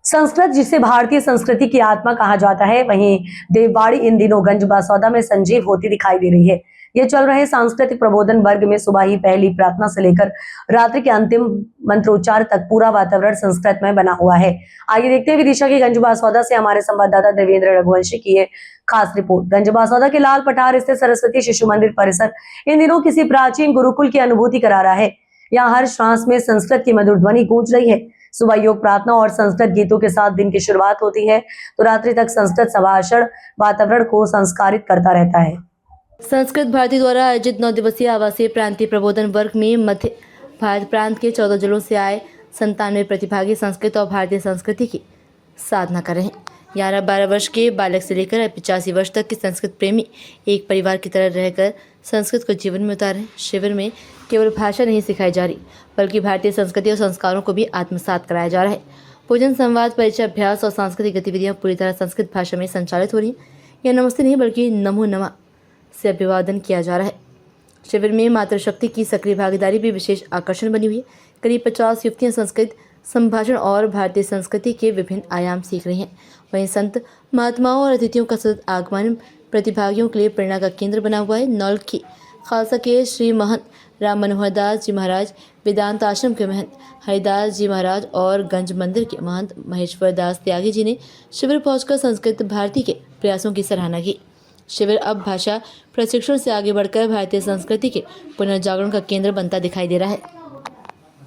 संस्कृत जिसे भारतीय संस्कृति की आत्मा कहा जाता है, वहीं देववाड़ी इन दिनों गंजबासौदा में संजीव होती दिखाई दे रही है। ये चल रहे सांस्कृतिक प्रबोधन वर्ग में सुबह ही पहली प्रार्थना से लेकर रात्रि के अंतिम मंत्रोच्चार तक पूरा वातावरण संस्कृत में बना हुआ है। आइए देखते हैं विदिशा की गंजबासौदा से हमारे संवाददाता देवेंद्र रघुवंशी की ये खास रिपोर्ट। गंजबासौदा के लाल पठार स्थित सरस्वती शिशु मंदिर परिसर इन दिनों किसी प्राचीन गुरुकुल की अनुभूति करा रहा है। यहाँ हर श्वास में संस्कृत की मधुर ध्वनि गूंज रही है। सुबह योग प्रार्थना और संस्कृत गीतों के साथ दिन की शुरुआत होती है तो रात्रि तक संस्कृत संभाषण वातावरण को संस्कारित करता रहता है। संस्कृत भारती द्वारा आयोजित 9 दिवसीय आवासीय प्रांतीय प्रबोधन वर्ग में मध्य भारत प्रांत के 14 जिलों से आए 97 प्रतिभागी संस्कृत और भारतीय संस्कृति की साधना कर रहे हैं। 11-12 वर्ष के बालक से लेकर 85 वर्ष तक के संस्कृत प्रेमी एक परिवार की तरह रहकर संस्कृत को जीवन में उतारे। शिविर में केवल भाषा नहीं सिखाई जा रही, बल्कि भारतीय संस्कृति और संस्कारों को भी आत्मसात कराया जा रहा है। पूजन, संवाद, परिचय, अभ्यास और सांस्कृतिक गतिविधियां पूरी तरह संस्कृत भाषा में संचालित हो रही हैं। यह नमस्ते नहीं बल्कि नमो नमः से अभिवादन किया जा रहा है। शिविर में मातृशक्ति की सक्रिय भागीदारी भी विशेष आकर्षण बनी हुई है। करीब 50 युवतियां संस्कृत संभाषण और भारतीय संस्कृति के विभिन्न आयाम सीख रही हैं। वहीं संत महात्माओं और अतिथियों का सतत आगमन प्रतिभागियों के लिए प्रेरणा का केंद्र बना हुआ है। नौल की खालसा के श्री महंत राम मनोहर दास जी महाराज, वेदांत आश्रम के महंत हरिदास जी महाराज और गंज मंदिर के महंत महेश्वर दास त्यागी जी ने शिविर पहुंचकर संस्कृत भारती के प्रयासों की सराहना की। शिविर अब भाषा प्रशिक्षण से आगे बढ़कर भारतीय संस्कृति के पुनर्जागरण का केंद्र बनता दिखाई दे रहा है।